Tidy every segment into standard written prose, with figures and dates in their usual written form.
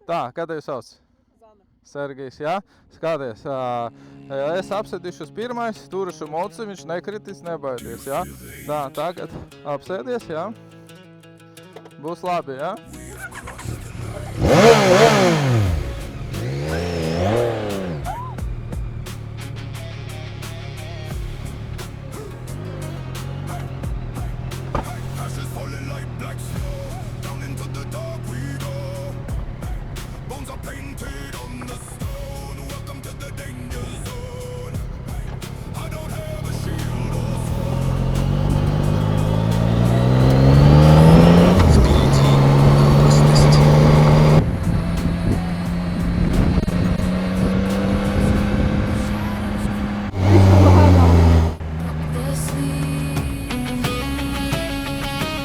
Tā, kā tevi sauc? Zane. Sergejs, jā? Skaties, es apsēdīšos pirmais, turšu mocu, viņš nekritis, nebaidies, jā? Tā, tagad apsēdies, jā? Būs labi, jā?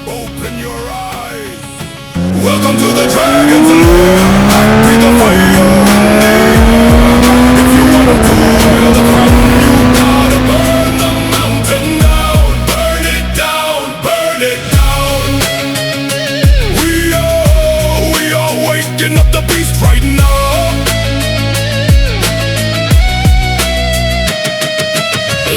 Open your eyes. Welcome to the Dragon's Lair. Be the fire in the air. If you want to wear the crown, you gotta burn the mountain down. Burn it down, burn it down. We are waking up the beast right now.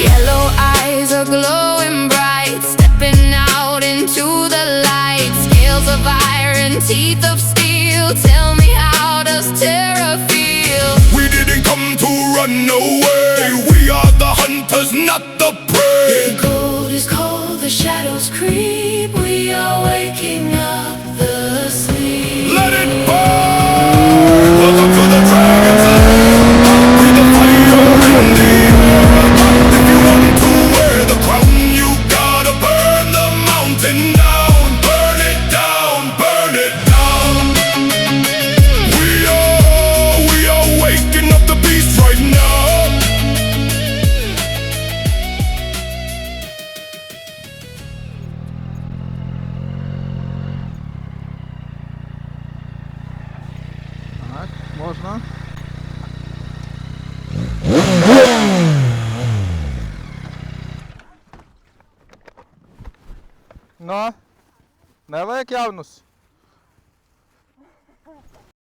Yellow eyes are glowing bright, stepping out into the light. Scales of iron, teeth of steel. Tell me, how does terror feel? We didn't come to run away. We are the hunters, not the prey. The cold is cold, the shadows creep. We are waking up the sleep. Let it burn. Welcome to the Dragon's Lair. Be the fire in the air. If you want to wear the crown, you gotta burn the mountain down. Burn it down, burn it down. We are waking up the beast right now. Tak, można? No, nevajag jaunus.